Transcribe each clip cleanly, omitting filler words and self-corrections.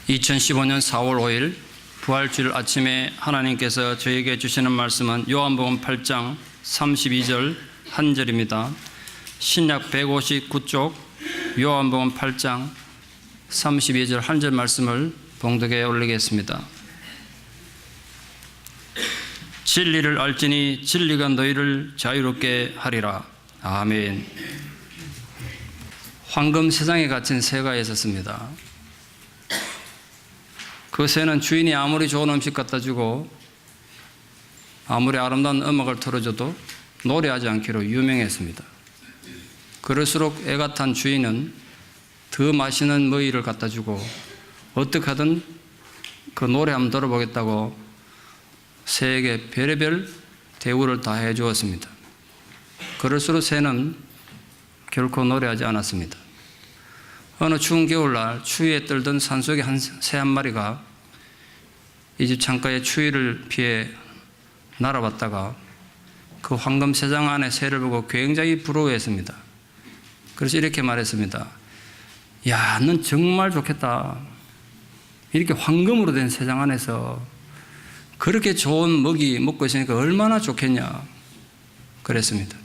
2015년 4월 5일 부활주일 아침에 하나님께서 저에게 주시는 말씀은 요한복음 8장 32절 한 절입니다. 신약 159쪽 요한복음 8장 32절 한 절 말씀을 봉독에 올리겠습니다. 진리를 알지니 진리가 너희를 자유롭게 하리라. 아멘. 황금 세상에 갇힌 새가 있었습니다. 그 새는 주인이 아무리 좋은 음식 갖다 주고 아무리 아름다운 음악을 틀어줘도 노래하지 않기로 유명했습니다. 그럴수록 애가 탄 주인은 더 맛있는 먹이를 갖다 주고 어떻게 하든 그 노래 한번 들어보겠다고 새에게 별의별 대우를 다 해주었습니다. 그럴수록 새는 결코 노래하지 않았습니다. 어느 추운 겨울날 추위에 떨던 산속의 새 한 마리가 이 집 창가에 추위를 피해 날아봤다가 그 황금 세상 안에 새를 보고 굉장히 부러워했습니다. 그래서 이렇게 말했습니다. 야, 넌 정말 좋겠다. 이렇게 황금으로 된 세상 안에서 그렇게 좋은 먹이 먹고 있으니까 얼마나 좋겠냐. 그랬습니다.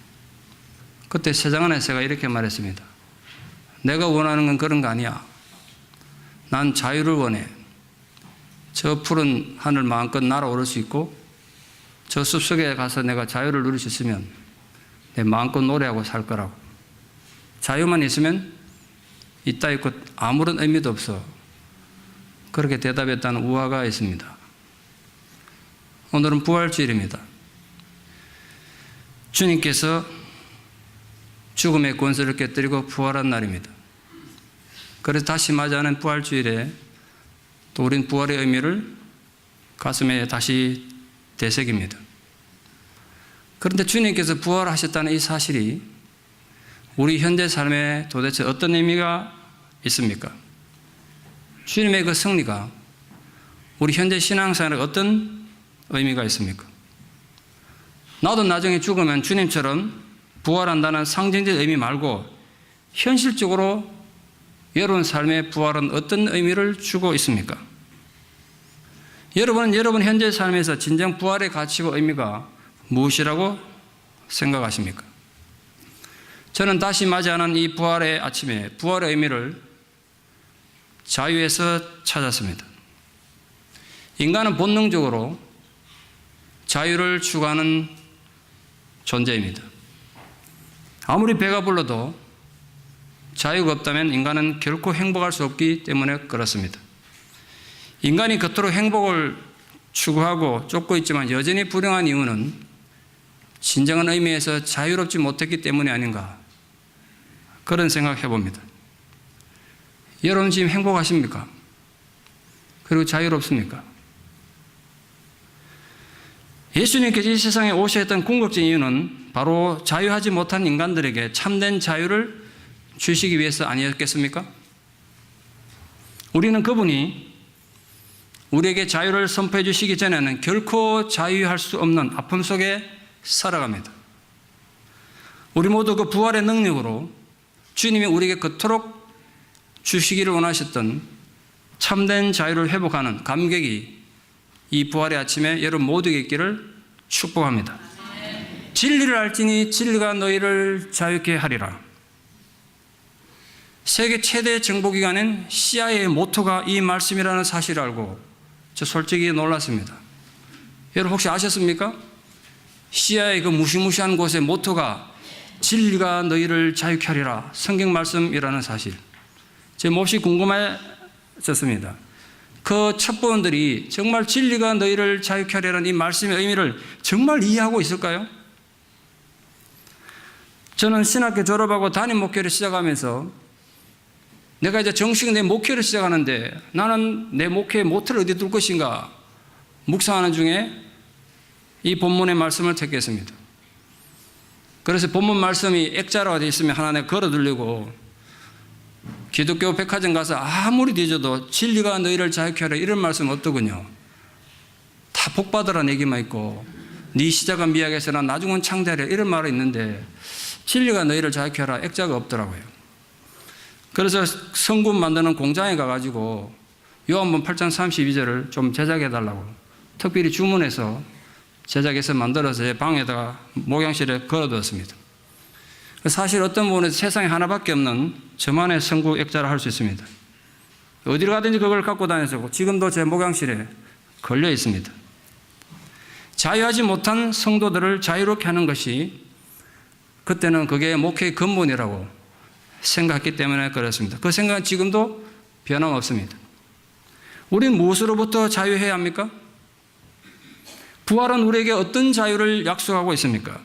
그때 세상 안의 새가 이렇게 말했습니다. 내가 원하는 건 그런 거 아니야. 난 자유를 원해. 저 푸른 하늘 마음껏 날아오를 수 있고 저 숲속에 가서 내가 자유를 누릴 수 있으면 내 마음껏 노래하고 살 거라고. 자유만 있으면 이따위 것 아무런 의미도 없어. 그렇게 대답했다는 우화가 있습니다. 오늘은 부활주일입니다. 주님께서 죽음의 권세를 깨뜨리고 부활한 날입니다. 그래서 다시 맞이하는 부활주일에 또 우린 부활의 의미를 가슴에 다시 되새깁니다. 그런데 주님께서 부활하셨다는 이 사실이 우리 현재 삶에 도대체 어떤 의미가 있습니까? 주님의 그 승리가 우리 현재 신앙생활에 어떤 의미가 있습니까? 나도 나중에 죽으면 주님처럼 부활한다는 상징적 의미 말고 현실적으로 여러분 삶의 부활은 어떤 의미를 주고 있습니까? 여러분은 여러분 현재 삶에서 진정 부활의 가치와 의미가 무엇이라고 생각하십니까? 저는 다시 맞이하는 이 부활의 아침에 부활의 의미를 자유에서 찾았습니다. 인간은 본능적으로 자유를 추구하는 존재입니다. 아무리 배가 불러도 자유가 없다면 인간은 결코 행복할 수 없기 때문에 그렇습니다. 인간이 겉으로 행복을 추구하고 쫓고 있지만 여전히 불행한 이유는 진정한 의미에서 자유롭지 못했기 때문이 아닌가, 그런 생각해 봅니다. 여러분 지금 행복하십니까? 그리고 자유롭습니까? 예수님께서 이 세상에 오셨던 궁극적인 이유는 바로 자유하지 못한 인간들에게 참된 자유를 주시기 위해서 아니었겠습니까? 우리는 그분이 우리에게 자유를 선포해 주시기 전에는 결코 자유할 수 없는 아픔 속에 살아갑니다. 우리 모두 그 부활의 능력으로 주님이 우리에게 그토록 주시기를 원하셨던 참된 자유를 회복하는 감격이 이 부활의 아침에 여러분 모두에게 있기를 축복합니다. 진리를 알지니 진리가 너희를 자유케 하리라. 세계 최대 정보기관인 CIA의 모토가 이 말씀이라는 사실을 알고 저 솔직히 놀랐습니다. 여러분 혹시 아셨습니까? CIA 그 무시무시한 곳의 모토가 진리가 너희를 자유케 하리라, 성경 말씀이라는 사실. 제 몹시 궁금했었습니다. 그 첩보원들이 정말 진리가 너희를 자유케 하리라는 이 말씀의 의미를 정말 이해하고 있을까요? 저는 신학교 졸업하고 담임 목회를 시작하면서 내가 이제 정식 내 목회를 시작하는데 나는 내 목회의 모토를 어디 둘 것인가 묵상하는 중에 이 본문의 말씀을 택했습니다. 그래서 본문 말씀이 액자로 되어 있으면 하나 내가 걸어두려고 기독교 백화점 가서 아무리 뒤져도 진리가 너희를 자유케 하라 이런 말씀 없더군요. 다 복받으라는 얘기만 있고 네 시작은 미약해서나 나중은 창대하리라 이런 말이 있는데 진리가 너희를 자유케 하라 액자가 없더라고요. 그래서 성군 만드는 공장에 가가지고 요한복음 8장 32절을 좀 제작해달라고 특별히 주문해서 제작해서 만들어서 제 방에다가 목양실에 걸어두었습니다. 사실 어떤 부분에서 세상에 하나밖에 없는 저만의 성구 액자를 할 수 있습니다. 어디를 가든지 그걸 갖고 다녀서 지금도 제 목양실에 걸려 있습니다. 자유하지 못한 성도들을 자유롭게 하는 것이 그때는 그게 목회의 근본이라고 생각했기 때문에 그렇습니다. 그 생각은 지금도 변함없습니다. 우리는 무엇으로부터 자유해야 합니까? 부활은 우리에게 어떤 자유를 약속하고 있습니까?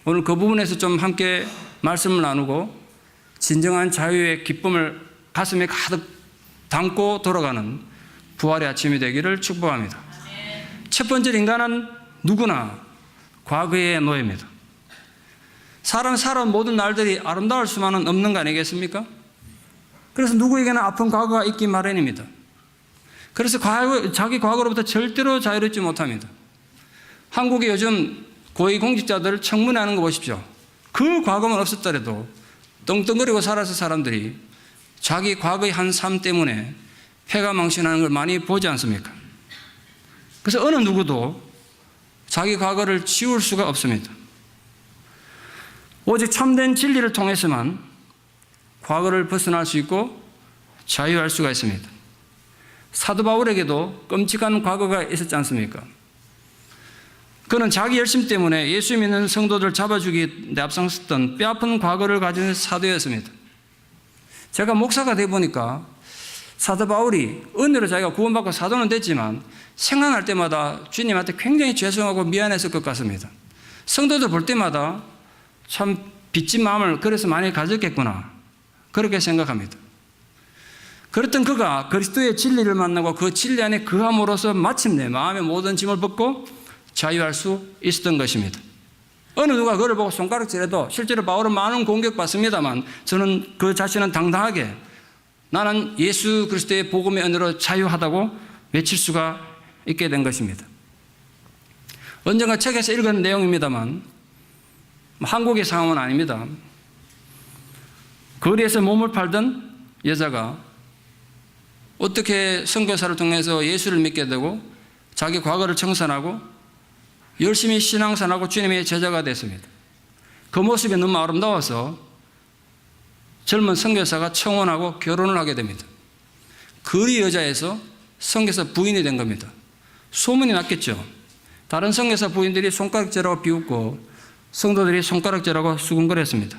오늘 그 부분에서 좀 함께 말씀을 나누고 진정한 자유의 기쁨을 가슴에 가득 담고 돌아가는 부활의 아침이 되기를 축복합니다. 첫 번째, 인간은 누구나 과거의 노예입니다. 사람 살아온 모든 날들이 아름다울 수만은 없는 거 아니겠습니까? 그래서 누구에게나 아픈 과거가 있기 마련입니다. 그래서 자기 과거로부터 절대로 자유롭지 못합니다. 한국에 요즘 고위공직자들 청문회하는 거 보십시오. 그 과거만 없었더라도 떵떵거리고 살아서 사람들이 자기 과거의 한 삶 때문에 패가망신하는 걸 많이 보지 않습니까? 그래서 어느 누구도 자기 과거를 지울 수가 없습니다. 오직 참된 진리를 통해서만 과거를 벗어날 수 있고 자유할 수가 있습니다. 사도 바울에게도 끔찍한 과거가 있었지 않습니까? 그는 자기 열심 때문에 예수 믿는 성도들 잡아주기 내 앞장섰던 뼈아픈 과거를 가진 사도였습니다. 제가 목사가 되어 보니까 사도 바울이 은혜로 자기가 구원받고 사도는 됐지만 생각날 때마다 주님한테 굉장히 죄송하고 미안했을 것 같습니다. 성도들 볼 때마다 참 빚진 마음을 그래서 많이 가졌겠구나, 그렇게 생각합니다. 그랬던 그가 그리스도의 진리를 만나고 그 진리 안에 거함으로써 마침내 마음의 모든 짐을 벗고 자유할 수 있었던 것입니다. 어느 누가 그를 보고 손가락질해도 실제로 바울은 많은 공격받습니다만 저는 그 자신은 당당하게 나는 예수 그리스도의 복음의 은혜로 자유하다고 외칠 수가 있게 된 것입니다. 언젠가 책에서 읽은 내용입니다만 한국의 상황은 아닙니다. 거리에서 몸을 팔던 여자가 어떻게 선교사를 통해서 예수를 믿게 되고 자기 과거를 청산하고 열심히 신앙생활하고 주님의 제자가 됐습니다. 그 모습이 너무 아름다워서 젊은 선교사가 청혼하고 결혼을 하게 됩니다. 거리 여자에서 선교사 부인이 된 겁니다. 소문이 났겠죠. 다른 선교사 부인들이 손가락질하고 비웃고 성도들이 손가락질하고 수군거렸습니다.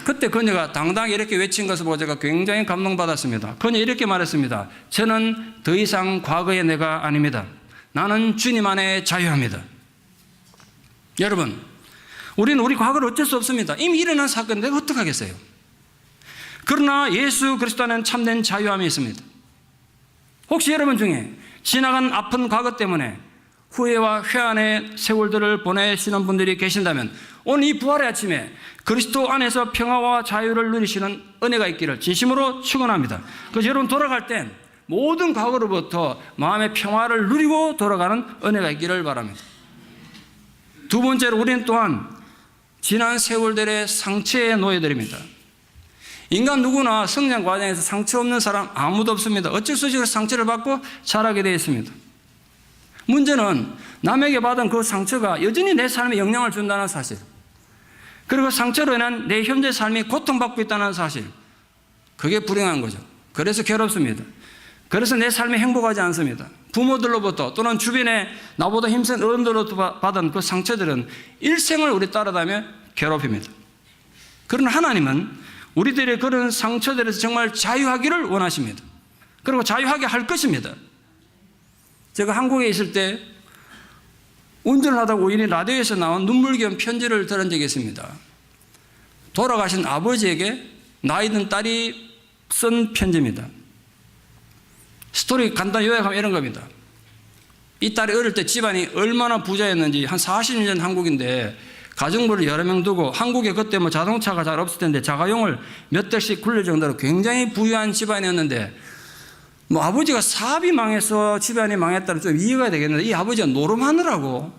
그때 그녀가 당당하게 이렇게 외친 것을 보고 제가 굉장히 감동받았습니다. 그녀 이렇게 말했습니다. 저는 더 이상 과거의 내가 아닙니다. 나는 주님 안에 자유합니다. 여러분, 우리는 우리 과거를 어쩔 수 없습니다. 이미 일어난 사건인데 어떡하겠어요? 그러나 예수 그리스도 안에는 참된 자유함이 있습니다. 혹시 여러분 중에 지나간 아픈 과거 때문에 후회와 회한의 세월들을 보내시는 분들이 계신다면 오늘 이 부활의 아침에 그리스도 안에서 평화와 자유를 누리시는 은혜가 있기를 진심으로 축원합니다. 그래서 여러분 돌아갈 땐 모든 과거로부터 마음의 평화를 누리고 돌아가는 은혜가 있기를 바랍니다. 두 번째로 우리는 또한 지난 세월들의 상처의 노예들입니다. 인간 누구나 성장 과정에서 상처 없는 사람 아무도 없습니다. 어쩔 수 없이 상처를 받고 자라게 되어 있습니다. 문제는 남에게 받은 그 상처가 여전히 내 삶에 영향을 준다는 사실, 그리고 상처로 인한 내 현재 삶이 고통받고 있다는 사실, 그게 불행한 거죠. 그래서 괴롭습니다. 그래서 내 삶이 행복하지 않습니다. 부모들로부터 또는 주변에 나보다 힘센 어른들로부터 받은 그 상처들은 일생을 우리 따라다니며 괴롭힙니다. 그러나 하나님은 우리들의 그런 상처들에서 정말 자유하기를 원하십니다. 그리고 자유하게 할 것입니다. 제가 한국에 있을 때 운전을 하다가 우연히 라디오에서 나온 눈물겨운 편지를 들은 적이 있습니다. 돌아가신 아버지에게 나이 든 딸이 쓴 편지입니다. 스토리 간단히 요약하면 이런 겁니다. 이 딸이 어릴 때 집안이 얼마나 부자였는지, 한 40년 전 한국인데 가정부를 여러 명 두고, 한국에 그때 뭐 자동차가 잘 없을 텐데 자가용을 몇 대씩 굴릴 정도로 굉장히 부유한 집안이었는데, 뭐 아버지가 사업이 망해서 집안이 망했다는 좀 이해가 되겠는데, 이 아버지가 노름하느라고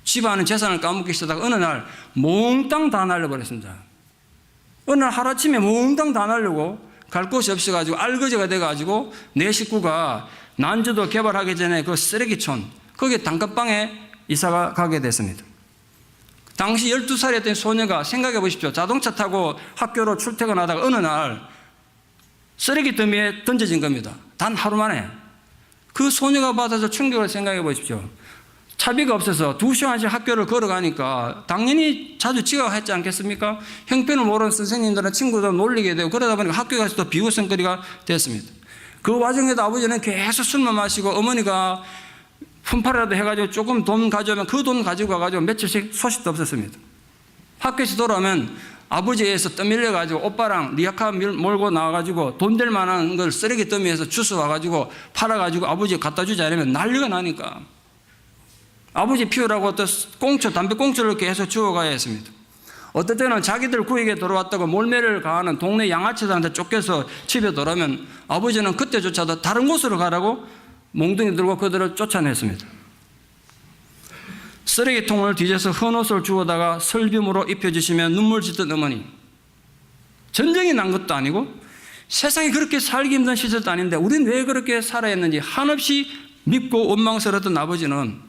집안의 재산을 까먹기 시작하다가 어느 날 몽땅 다 날려버렸습니다. 어느 날 하루아침에 몽땅 다 날리고 갈 곳이 없어가지고 알거지가 돼가지고 내 식구가 난주도 개발하기 전에 그 쓰레기촌, 거기에 단칸방에 이사가 가게 됐습니다. 당시 12살이었던 소녀가 생각해 보십시오. 자동차 타고 학교로 출퇴근하다가 어느 날 쓰레기 더미에 던져진 겁니다. 단 하루 만에. 그 소녀가 받아서 충격을 생각해 보십시오. 차비가 없어서 2시간씩 학교를 걸어가니까 당연히 자주 지각했지 않겠습니까? 형편을 모르는 선생님들은 친구들 놀리게 되고 그러다 보니까 학교에 가서 또 비웃음거리가 됐습니다. 그 와중에도 아버지는 계속 술만 마시고 어머니가 품팔이라도 해가지고 조금 돈 가져오면 그 돈 가지고 가가지고 며칠씩 소식도 없었습니다. 학교에서 돌아오면 아버지에서 떠밀려가지고 오빠랑 리아카 몰고 나와가지고 돈 될 만한 걸 쓰레기 더미에서 주워와가지고 팔아가지고 아버지 갖다 주지 않으면 난리가 나니까 아버지 피우라고 또 꽁초, 담배 꽁초를 계속 주워가야 했습니다. 어떨 때는 자기들 구역에 들어왔다고 몰매를 가하는 동네 양아치들한테 쫓겨서 집에 돌아오면 아버지는 그때조차도 다른 곳으로 가라고 몽둥이 들고 그들을 쫓아냈습니다. 쓰레기통을 뒤져서 헌옷을 주워다가 설빔으로 입혀주시면 눈물 짓던 어머니. 전쟁이 난 것도 아니고 세상에 그렇게 살기 힘든 시절도 아닌데 우린 왜 그렇게 살아야 했는지 한없이 밉고 원망스러웠던 아버지는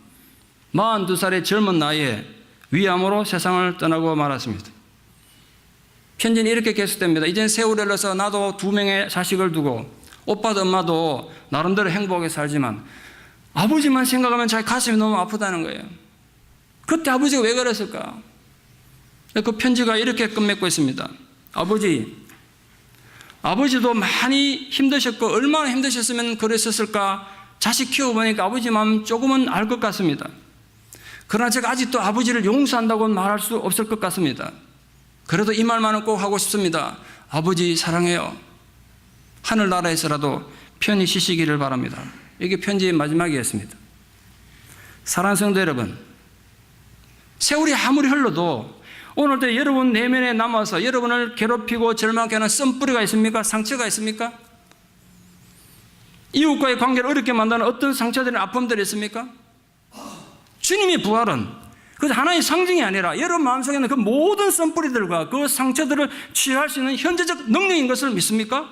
42살의 젊은 나이에 위암으로 세상을 떠나고 말았습니다. 편지는 이렇게 계속됩니다. 이젠 세월이 흘러서 나도 2명의 자식을 두고 오빠도 엄마도 나름대로 행복하게 살지만 아버지만 생각하면 자기 가슴이 너무 아프다는 거예요. 그때 아버지가 왜 그랬을까? 그 편지가 이렇게 끝맺고 있습니다. 아버지도 많이 힘드셨고 얼마나 힘드셨으면 그랬었을까? 자식 키워보니까 아버지 마음 조금은 알 것 같습니다. 그러나 제가 아직도 아버지를 용서한다고는 말할 수 없을 것 같습니다. 그래도 이 말만은 꼭 하고 싶습니다. 아버지 사랑해요. 하늘나라에서라도 편히 쉬시기를 바랍니다. 이게 편지의 마지막이었습니다. 사랑하는 성도 여러분, 세월이 아무리 흘러도 오늘도 여러분 내면에 남아서 여러분을 괴롭히고 절망케 하는 썸뿌리가 있습니까? 상처가 있습니까? 이웃과의 관계를 어렵게 만드는 어떤 상처들이나 아픔들이 있습니까? 주님의 부활은 그것이 하나의 상징이 아니라 여러분 마음속에 있는 그 모든 썸뿌리들과 그 상처들을 치유할 수 있는 현재적 능력인 것을 믿습니까?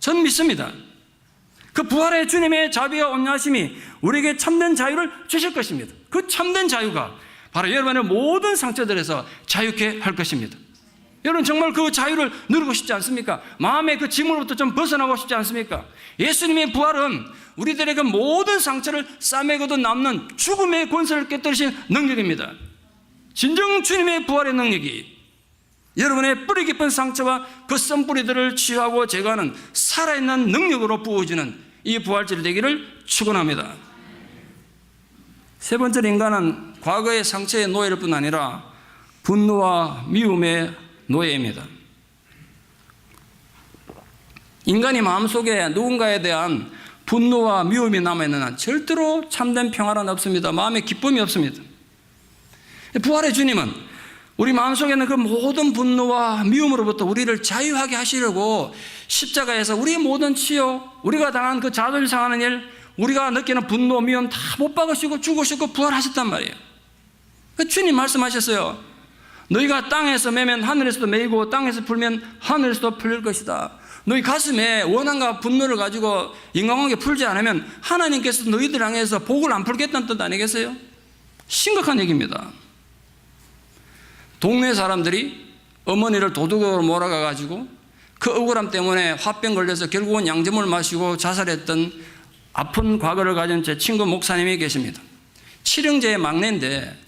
저는 믿습니다. 그 부활의 주님의 자비와 온유하심이 우리에게 참된 자유를 주실 것입니다. 그 참된 자유가 바로 여러분의 모든 상처들에서 자유케 할 것입니다. 여러분 정말 그 자유를 누리고 싶지 않습니까? 마음의 그 짐으로부터 좀 벗어나고 싶지 않습니까? 예수님의 부활은 우리들의 그 모든 상처를 싸매고도 남는 죽음의 권세를 깨뜨리신 능력입니다. 진정 주님의 부활의 능력이 여러분의 뿌리 깊은 상처와 그 썸뿌리들을 치유하고 제거하는 살아있는 능력으로 부어지는 이 부활절이 되기를 축원합니다. 세 번째로 인간은 과거의 상처의 노예일 뿐 아니라 분노와 미움의 노예입니다. 인간이 마음속에 누군가에 대한 분노와 미움이 남아있는 한 절대로 참된 평화는 없습니다. 마음에 기쁨이 없습니다. 부활의 주님은 우리 마음속에 있는 그 모든 분노와 미움으로부터 우리를 자유하게 하시려고 십자가에서 우리의 모든 치욕, 우리가 당한 그 자존심 상하는 일, 우리가 느끼는 분노, 미움 다 못 박으시고 죽으시고 부활하셨단 말이에요. 주님 말씀하셨어요. 너희가 땅에서 매면 하늘에서도 매이고 땅에서 풀면 하늘에서도 풀릴 것이다. 너희 가슴에 원한과 분노를 가지고 인간관계 풀지 않으면 하나님께서 너희들 향해서 복을 안 풀겠다는 뜻 아니겠어요? 심각한 얘기입니다. 동네 사람들이 어머니를 도둑으로 몰아가가지고 그 억울함 때문에 화병 걸려서 결국은 양주물 마시고 자살했던 아픈 과거를 가진 제 친구 목사님이 계십니다. 칠형제의 막내인데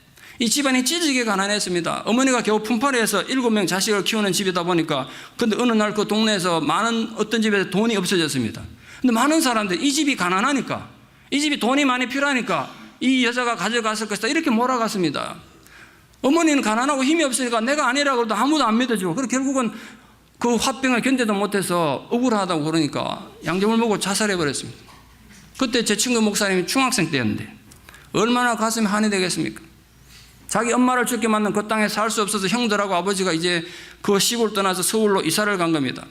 이 집안이 찌질게 가난했습니다. 어머니가 겨우 품팔이해서 7명 자식을 키우는 집이다 보니까 근데 어느 날 그 동네에서 많은 어떤 집에서 돈이 없어졌습니다. 근데 많은 사람들이 이 집이 가난하니까 이 집이 돈이 많이 필요하니까 이 여자가 가져갔을 것이다 이렇게 몰아갔습니다. 어머니는 가난하고 힘이 없으니까 내가 아니라고 해도 아무도 안 믿어주고 그래서 결국은 그 화병을 견디도 못해서 억울하다고 그러니까 양점을 먹고 자살해버렸습니다. 그때 제 친구 목사님이 중학생 때였는데 얼마나 가슴이 한이 되겠습니까? 자기 엄마를 죽게 만든 그 땅에 살 수 없어서 형들하고 아버지가 이제 그 시골 떠나서 서울로 이사를 간 겁니다.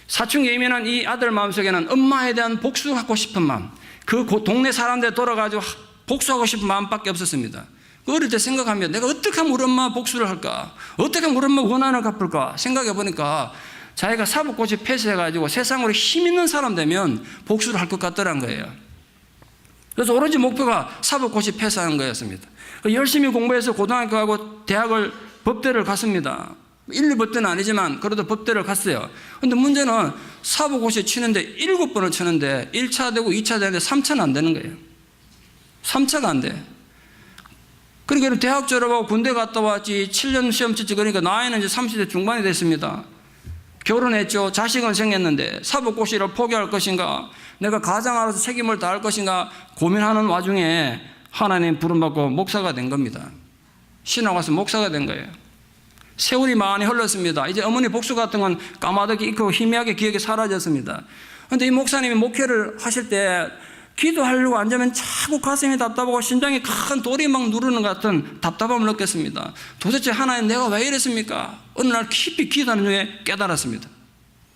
사춘기 예민한 이 아들 마음속에는 엄마에 대한 복수하고 싶은 마음, 그 동네 사람들 돌아가지고 복수하고 싶은 마음밖에 없었습니다. 어릴 때 생각하면 내가 어떻게 하면 우리 엄마 복수를 할까? 어떻게 하면 우리 엄마 원한을 갚을까? 생각해 보니까 자기가 사법고시 패스해가지고 세상으로 힘 있는 사람 되면 복수를 할 것 같더란 거예요. 그래서 오로지 목표가 사법고시 패스하는 거였습니다. 열심히 공부해서 고등학교 가고 대학을 법대를 갔습니다. 1, 2법대는 아니지만 그래도 법대를 갔어요. 근데 문제는 사법고시 치는데 7번을 치는데 1차 되고 2차 되는데 3차는 안 되는 거예요. 3차가 안 돼. 그러니까 대학 졸업하고 군대 갔다 왔지 7년 시험 치지. 그러니까 나이는 이제 30대 중반이 됐습니다. 결혼했죠. 자식은 생겼는데 사법고시를 포기할 것인가, 내가 가장 알아서 책임을 다할 것인가 고민하는 와중에 하나님 부름받고 목사가 된 겁니다. 신학 와서 목사가 된 거예요. 세월이 많이 흘렀습니다. 이제 어머니 복수 같은 건 까마득히 잊고 희미하게 기억이 사라졌습니다. 그런데 이 목사님이 목회를 하실 때 기도하려고 앉으면 자꾸 가슴이 답답하고 심장이 큰 돌이 막 누르는 것 같은 답답함을 느꼈습니다. 도대체 하나님 내가 왜 이랬습니까? 어느 날 깊이 기도하는 중에 깨달았습니다.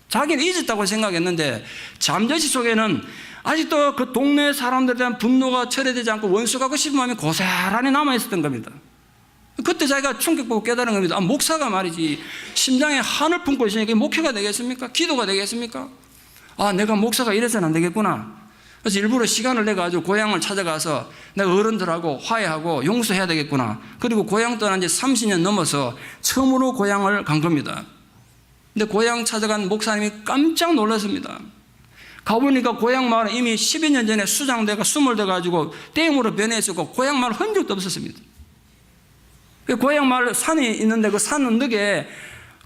자기는 잊었다고 생각했는데 잠재시 속에는 아직도 그 동네 사람들에 대한 분노가 철회되지 않고 원수가고 싶은 마음이 고스란히 남아있었던 겁니다. 그때 자기가 충격받고 깨달은 겁니다. 목사가 말이지 심장에 한을 품고 있으니까 목회가 되겠습니까? 기도가 되겠습니까? 내가 목사가 이래서는 안 되겠구나. 그래서 일부러 시간을 내가지고 고향을 찾아가서 내가 어른들하고 화해하고 용서해야 되겠구나. 그리고 고향 떠난 지 30년 넘어서 처음으로 고향을 간 겁니다. 근데 고향 찾아간 목사님이 깜짝 놀랐습니다. 가보니까 고향 마을은 이미 12년 년 전에 수장대가 수몰돼가지고 댐으로 변해있었고 고향 마을 흔적도 없었습니다. 고향 마을 산이 있는데 그 산 언덕에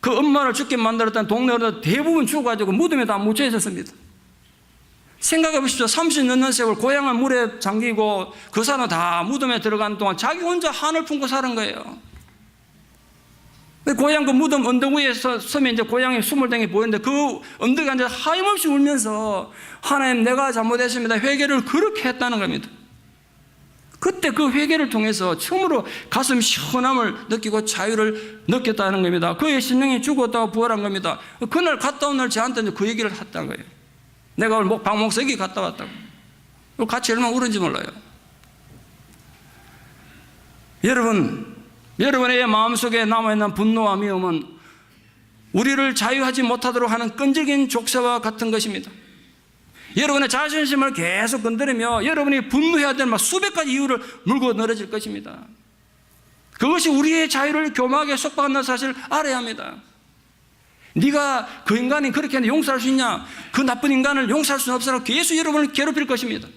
그 엄마를 죽게 만들었던 동네 어른들 대부분 죽어가지고 무덤에 다 묻혀 있었습니다. 생각해 보십시오. 30년 년 세월 고향을 물에 잠기고 그 산은 다 무덤에 들어간 동안 자기 혼자 한을 품고 사는 거예요. 고향 그 무덤 언덕 위에 서면 이제 고향의 수물등이 보이는데 그 언덕에 앉아 하염없이 울면서 하나님 내가 잘못했습니다. 회개를 그렇게 했다는 겁니다. 그때 그 회개를 통해서 처음으로 가슴 시원함을 느끼고 자유를 느꼈다는 겁니다. 그의 심령이 죽었다고 부활한 겁니다. 그날 갔다 온 날 저한테 그 얘기를 했다는 거예요. 내가 오늘 박목사 여기 갔다 왔다고. 같이 얼마나 울은지 몰라요. 여러분의 마음속에 남아있는 분노와 미움은 우리를 자유하지 못하도록 하는 끈질긴 족쇄와 같은 것입니다. 여러분의 자존심을 계속 건드리며 여러분이 분노해야 될 수백 가지 이유를 물고 늘어질 것입니다. 그것이 우리의 자유를 교묘하게 속박한다는 사실을 알아야 합니다. 네가 그 인간이 그렇게 용서할 수 있냐? 그 나쁜 인간을 용서할 수는 없어라고 계속 여러분을 괴롭힐 것입니다.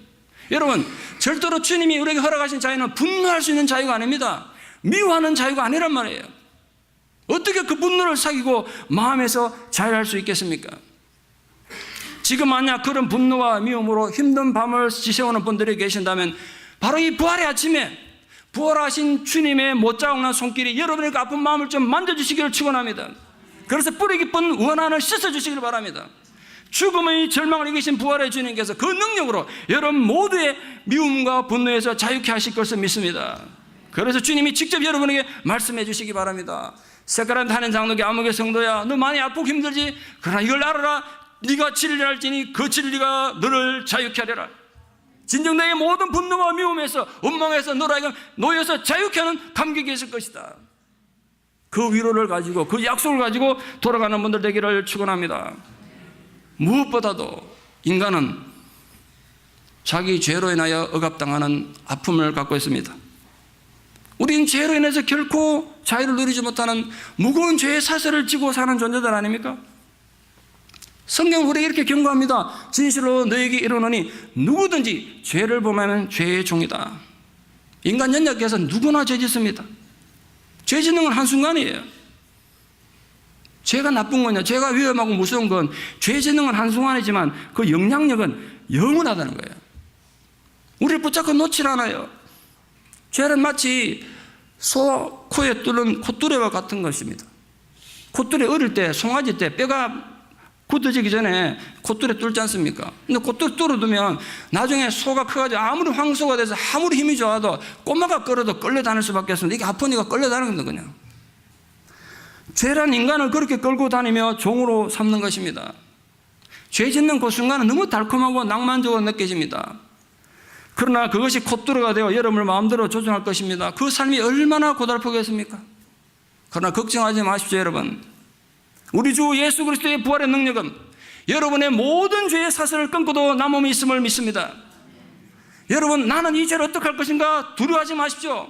여러분, 절대로 주님이 우리에게 허락하신 자유는 분노할 수 있는 자유가 아닙니다. 미워하는 자유가 아니란 말이에요. 어떻게 그 분노를 사귀고 마음에서 자유할 수 있겠습니까? 지금 만약 그런 분노와 미움으로 힘든 밤을 지새우는 분들이 계신다면 바로 이 부활의 아침에 부활하신 주님의 못자국난 손길이 여러분의 아픈 마음을 좀 만져주시기를 축원합니다. 그래서 뿌리 깊은 원한을 씻어주시기를 바랍니다. 죽음의 절망을 이기신 부활의 주님께서 그 능력으로 여러분 모두의 미움과 분노에서 자유케 하실 것을 믿습니다. 그래서 주님이 직접 여러분에게 말씀해 주시기 바랍니다. 세카란트 하는 장로교 암흑의 성도야, 너 많이 아프고 힘들지? 그러나 이걸 알아라. 네가 진리할지니 그 진리가 너를 자유케 하리라. 진정 너의 모든 분노와 미움에서 원망에서 너로 하여금 놓여서 자유케 하는 감격이 있을 것이다. 그 위로를 가지고 그 약속을 가지고 돌아가는 분들 되기를 축원합니다. 무엇보다도 인간은 자기 죄로 인하여 억압당하는 아픔을 갖고 있습니다. 우리는 죄로 인해서 결코 자유를 누리지 못하는 무거운 죄의 사슬을 지고 사는 존재들 아닙니까? 성경은 우리에게 이렇게 경고합니다. 진실로 너에게 이르노니 누구든지 죄를 범하면 죄의 종이다. 인간 연약해서 누구나 죄 짓습니다. 죄 짓는 건 한순간이에요. 죄가 나쁜 거냐, 죄가 위험하고 무서운 건 죄 짓는 건 한순간이지만 그 영향력은 영원하다는 거예요. 우리를 붙잡고 놓질 않아요. 죄는 마치 소 코에 뚫는 콧뚜레와 같은 것입니다. 콧뚜레 어릴 때 송아지 때 뼈가 굳어지기 전에 콧뚜레 뚫지 않습니까? 근데 콧뚜레 뚫어두면 나중에 소가 커가지고 아무리 황소가 돼서 아무리 힘이 좋아도 꼬마가 끌어도 끌려다닐 수밖에 없습니다. 이게 아프니까 끌려다니는 겁니다. 그냥. 죄란 인간을 그렇게 끌고 다니며 종으로 삼는 것입니다. 죄 짓는 그 순간은 너무 달콤하고 낭만적으로 느껴집니다. 그러나 그것이 콧뚜레가 되어 여러분을 마음대로 조종할 것입니다. 그 삶이 얼마나 고달프겠습니까? 그러나 걱정하지 마십시오, 여러분. 우리 주 예수 그리스도의 부활의 능력은 여러분의 모든 죄의 사슬을 끊고도 남음이 있음을 믿습니다. 여러분, 나는 이 죄를 어떻게 할 것인가 두려워하지 마십시오.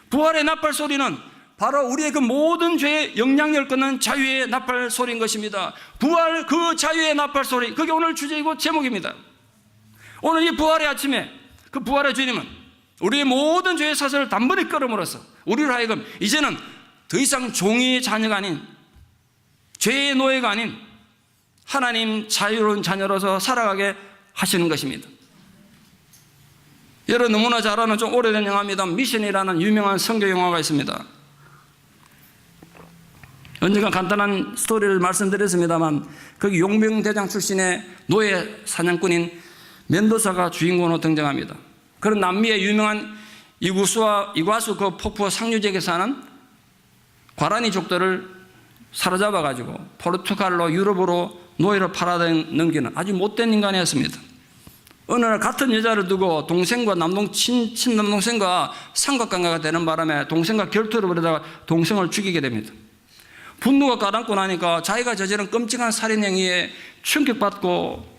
부활의 나팔 소리는 바로 우리의 그 모든 죄의 영향력을 끊는 자유의 나팔 소리인 것입니다. 부활, 그 자유의 나팔 소리, 그게 오늘 주제이고 제목입니다. 오늘 이 부활의 아침에 그 부활의 주님은 우리의 모든 죄의 사슬을 단번에 끊음으로써 우리로 하여금 이제는 더 이상 종의 자녀가 아닌, 죄의 노예가 아닌 하나님 자유로운 자녀로서 살아가게 하시는 것입니다. 여러분 너무나 잘 아는 좀 오래된 영화입니다. 미션이라는 유명한 성경 영화가 있습니다. 언젠가 간단한 스토리를 말씀드렸습니다만 거기 용병대장 출신의 노예 사냥꾼인 멘도사가 주인공으로 등장합니다. 그런 남미의 유명한 이과수 그 폭포 상류 지역에 사는 과라니족들을 사로잡아가지고 포르투갈로 유럽으로 노예로 팔아넘기는 아주 못된 인간이었습니다. 어느 날 같은 여자를 두고 동생과 친남동생과 삼각관계가 되는 바람에 동생과 결투를 벌이다가 동생을 죽이게 됩니다. 분노가 가라앉고 나니까 자기가 저지른 끔찍한 살인 행위에 충격받고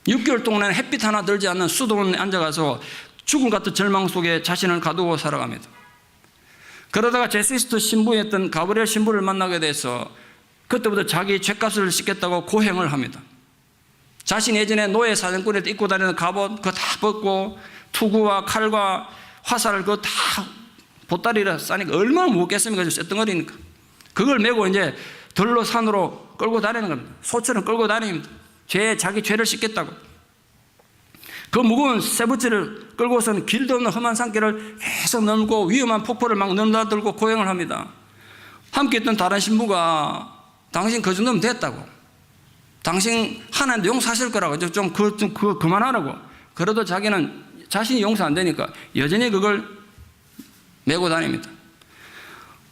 6개월 동안 햇빛 하나 들지 않는 수도원에 앉아가서 죽음 같은 절망 속에 자신을 가두고 살아갑니다. 그러다가 제수이스트 신부였던 가브리엘 신부를 만나게 돼서 그때부터 자기 죗값을 씻겠다고 고행을 합니다. 자신 예전에 노예 사냥꾼에 입고 다니는 갑옷 그거 다 벗고 투구와 칼과 화살을 그거 다 보따리를 싸니까 얼마나 무겁겠습니까? 쇳덩어리니까. 그걸 메고 이제 들로 산으로 끌고 다니는 겁니다. 소처럼 끌고 다닙니다. 자기 죄를 씻겠다고. 그 무거운 쇠붙이를 끌고서는 길도 없는 험한 산길을 계속 넘고 위험한 폭포를 막 넘나들고 고행을 합니다. 함께 있던 다른 신부가 당신 그 정도면 됐다고. 당신 하나님도 용서하실 거라고. 좀 그거 그만하라고. 그래도 자기는 자신이 용서 안 되니까 여전히 그걸 메고 다닙니다.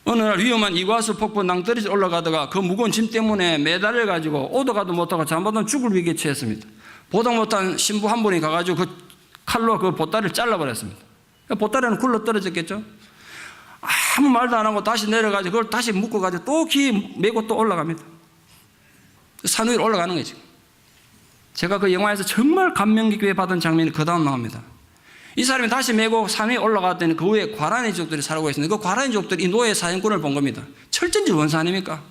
어느 날 위험한 이과수 폭포 낭떠러지 올라가다가 그 무거운 짐 때문에 매달려 가지고 오도가도 못하고 잘못하면 죽을 위기에 처했습니다. 보다 못한 신부 한 분이 가가지고 그 칼로 그 보따리를 잘라버렸습니다. 보따리는 굴러 떨어졌겠죠. 아무 말도 안 하고 다시 내려가지고 그걸 다시 묶어가지고 또 기 메고 또 올라갑니다. 산 위로 올라가는 거죠. 제가 그 영화에서 정말 감명 깊게 받은 장면이 그 다음 나옵니다. 이 사람이 다시 메고 산 위에 올라갔더니 그 위에 과라니족들이 살고 있습니다. 그 과라니족들이 이 노예 사냥꾼을 본 겁니다. 철저히 원수 아닙니까?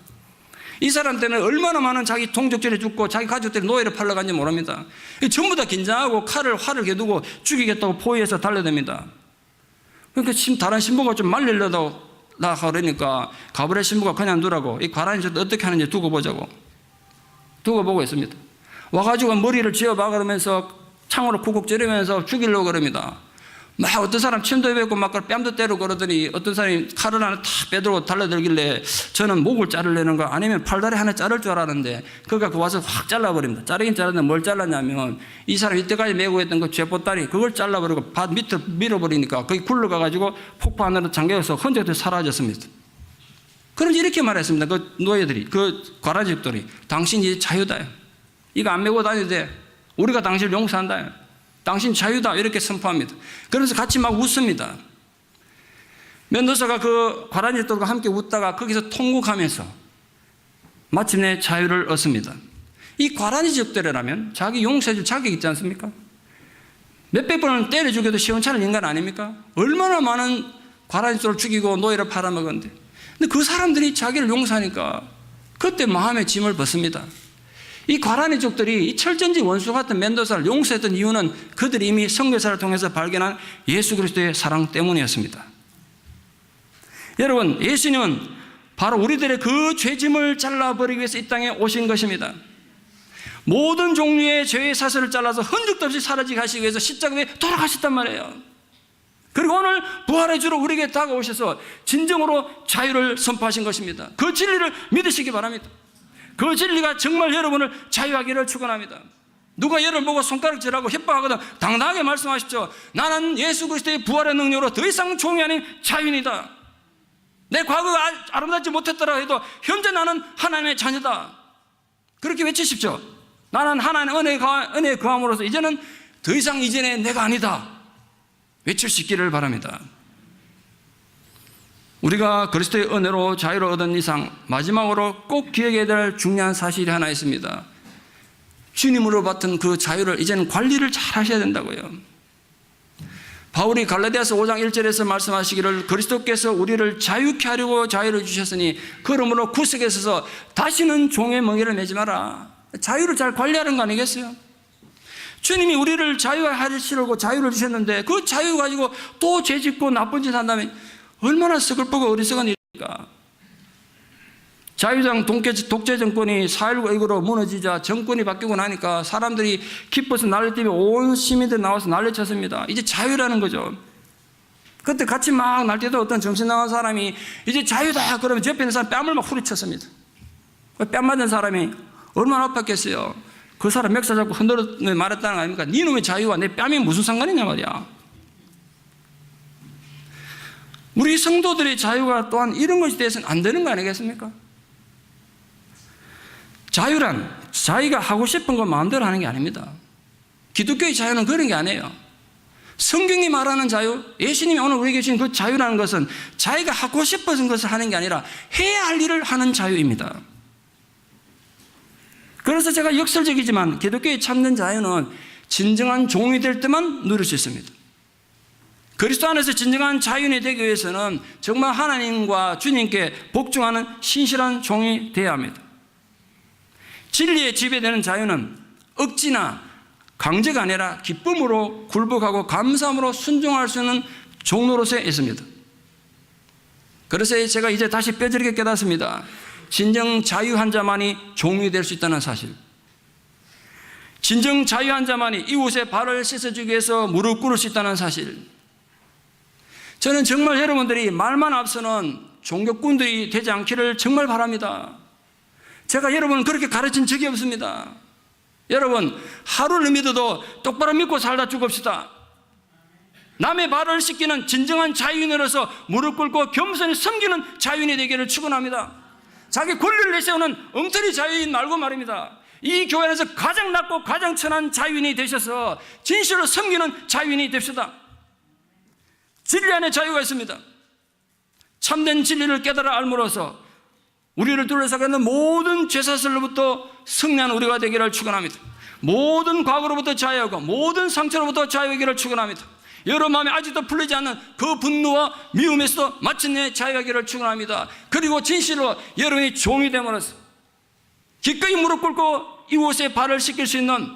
이 사람 때문에 얼마나 많은 자기 동족들이 죽고 자기 가족들이 노예를 팔러 간지 모릅니다. 전부 다 긴장하고 활을 겨두고 죽이겠다고 포위해서 달려듭니다. 그러니까 다른 신부가 좀 말리려고 그러니까 가브리엘 신부가 그냥 두라고 이 과라니족들 어떻게 하는지 두고 보자고. 두고 보고 있습니다. 와가지고 머리를 쥐어박으면서 창으로 쿡쿡 찌르면서 죽이려고 그럽니다. 막 어떤 사람 침도 뱉고 막 뺨도 때리고 그러더니 어떤 사람이 칼을 하나 탁 빼들고 달려들길래 저는 목을 자르려는 거 아니면 팔다리 하나 자를 줄 알았는데 그러니까 와서 확 잘라버립니다. 자르긴 잘랐는데 뭘 잘랐냐면 이 사람이 이때까지 메고 있던 그 죗보따리 그걸 잘라버리고 밭 밑으로 밀어버리니까 거기 굴러가가지고 폭포 안으로 잠겨서 흔적들이 사라졌습니다. 그런지 이렇게 말했습니다. 그 노예들이, 그 과라지족들이 당신이 자유다. 이거 안 메고 다녀도 돼. 우리가 당신을 용서한다. 당신 자유다. 이렇게 선포합니다. 그래서 같이 막 웃습니다. 멘도사가 그 과라지족들과 함께 웃다가 거기서 통곡하면서 마침내 자유를 얻습니다. 이 과라지족들이라면 자기 용서해줄 자격이 있지 않습니까? 몇백 번을 때려 죽여도 시원찮은 인간 아닙니까? 얼마나 많은 과라지족을 죽이고 노예를 팔아먹었는데. 근데 그 사람들이 자기를 용서하니까 그때 마음의 짐을 벗습니다. 이 과라니족들이 이 철전지 원수 같은 멘도사를 용서했던 이유는 그들이 이미 선교사를 통해서 발견한 예수 그리스도의 사랑 때문이었습니다. 여러분, 예수님은 바로 우리들의 그 죄짐을 잘라버리기 위해서 이 땅에 오신 것입니다. 모든 종류의 죄의 사슬을 잘라서 흔적도 없이 사라지게 하시기 위해서 십자가에 돌아가셨단 말이에요. 그리고 오늘 부활의 주로 우리에게 다가오셔서 진정으로 자유를 선포하신 것입니다. 그 진리를 믿으시기 바랍니다. 그 진리가 정말 여러분을 자유하기를 축원합니다. 누가 여러분 보고 손가락질하고 협박하거든 당당하게 말씀하십시오. 나는 예수 그리스도의 부활의 능력으로 더 이상 종이 아닌 자유인이다. 내 과거가 아름답지 못했더라 해도 현재 나는 하나님의 자녀다. 그렇게 외치십시오. 나는 하나님의 은혜에 거함으로써 이제는 더 이상 이전의 내가 아니다. 외칠 수 있기를 바랍니다. 우리가 그리스도의 은혜로 자유를 얻은 이상 마지막으로 꼭 기억해야 될 중요한 사실이 하나 있습니다. 주님으로 받은 그 자유를 이제는 관리를 잘 하셔야 된다고요. 바울이 갈라디아서 5장 1절에서 말씀하시기를 그리스도께서 우리를 자유케 하려고 자유를 주셨으니 그러므로 구석에 서서 다시는 종의 멍에를 매지 마라. 자유를 잘 관리하는 거 아니겠어요? 주님이 우리를 자유하시려고 자유를 주셨는데 그 자유 가지고 또 죄짓고 나쁜 짓 한다면 얼마나 서글프고 어리석은 일입니까? 자유당 독재 정권이 4.19 이후로 무너지자 정권이 바뀌고 나니까 사람들이 기뻐서 난리 뛰며 온 시민들 나와서 난리쳤습니다. 이제 자유라는 거죠. 그때 같이 막 날뛰던 어떤 정신 나간 사람이 이제 자유다 그러면 옆에 있는 사람 뺨을 막 후리쳤습니다. 뺨 맞은 사람이 얼마나 아팠겠어요. 그 사람 멱살 잡고 흔들어 말했다는 거 아닙니까? 네 놈의 자유와 내 뺨이 무슨 상관이냐 말이야. 우리 성도들의 자유가 또한 이런 것에 대해서는 안 되는 거 아니겠습니까? 자유란 자기가 하고 싶은 것 마음대로 하는 게 아닙니다. 기독교의 자유는 그런 게 아니에요. 성경이 말하는 자유, 예수님이 오늘 우리에게 주신 그 자유라는 것은 자기가 하고 싶은 것을 하는 게 아니라 해야 할 일을 하는 자유입니다. 그래서 제가 역설적이지만 기독교의 참된 자유는 진정한 종이 될 때만 누릴 수 있습니다. 그리스도 안에서 진정한 자유인이 되기 위해서는 정말 하나님과 주님께 복종하는 신실한 종이 되어야 합니다. 진리에 지배되는 자유는 억지나 강제가 아니라 기쁨으로 굴복하고 감사함으로 순종할 수 있는 종로로서 있습니다. 그래서 제가 이제 다시 뼈저리게 깨닫습니다. 진정 자유한 자만이 종이 될 수 있다는 사실. 진정 자유한 자만이 이웃의 발을 씻어주기 위해서 무릎 꿇을 수 있다는 사실. 저는 정말 여러분들이 말만 앞서는 종교꾼들이 되지 않기를 정말 바랍니다. 제가 여러분을 그렇게 가르친 적이 없습니다. 여러분, 하루를 믿어도 똑바로 믿고 살다 죽읍시다. 남의 발을 씻기는 진정한 자유인으로서 무릎 꿇고 겸손히 섬기는 자유인이 되기를 축원합니다. 자기 권리를 내세우는 엉터리 자유인 말고 말입니다. 이 교회 안에서 가장 낮고 가장 천한 자유인이 되셔서 진실로 섬기는 자유인이 됩시다. 진리 안에 자유가 있습니다. 참된 진리를 깨달아 알므로써 우리를 둘러싸고 있는 모든 죄사슬로부터 승리한 우리가 되기를 축원합니다. 모든 과거로부터 자유하고 모든 상처로부터 자유하기를 축원합니다. 여러분 마음에 아직도 풀리지 않는 그 분노와 미움에서도 마침내 자유하기를 축원합니다. 그리고 진실로 여러분이 종이 됨으로써 기꺼이 무릎 꿇고 이웃의 발을 씻길 수 있는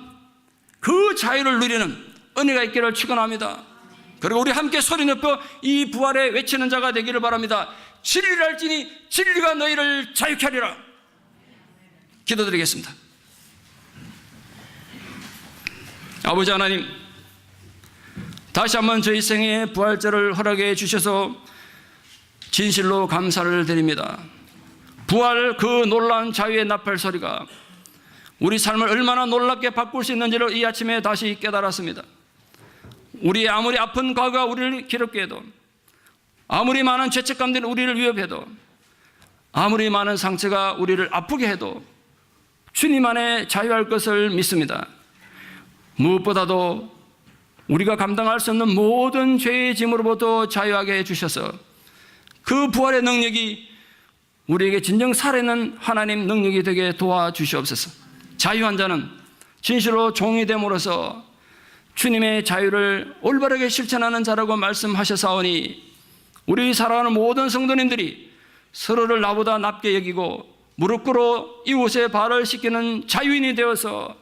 그 자유를 누리는 은혜가 있기를 축원합니다. 그리고 우리 함께 소리 높여 이 부활에 외치는 자가 되기를 바랍니다. 진리를 알지니 진리가 너희를 자유케 하리라. 기도드리겠습니다. 아버지 하나님, 다시 한번 저희 생에 부활절을 허락해 주셔서 진실로 감사를 드립니다. 부활 그 놀라운 자유의 나팔 소리가 우리 삶을 얼마나 놀랍게 바꿀 수 있는지를 이 아침에 다시 깨달았습니다. 우리의 아무리 아픈 과거가 우리를 괴롭게 해도, 아무리 많은 죄책감들이 우리를 위협해도, 아무리 많은 상처가 우리를 아프게 해도 주님 안에 자유할 것을 믿습니다. 무엇보다도 우리가 감당할 수 없는 모든 죄의 짐으로부터 자유하게 해주셔서 그 부활의 능력이 우리에게 진정 살아있는 하나님 능력이 되게 도와주시옵소서. 자유한 자는 진실로 종이 됨으로써 주님의 자유를 올바르게 실천하는 자라고 말씀하셨사오니 우리 살아가는 모든 성도님들이 서로를 나보다 낮게 여기고 무릎 꿇어 이웃의 발을 씻기는 자유인이 되어서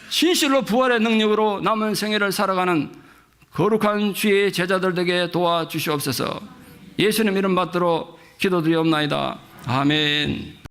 진실로 부활의 능력으로 남은 생애를 살아가는 거룩한 주의 제자들 되게 도와주시옵소서. 예수님 이름 받들어 기도드리옵나이다. 아멘.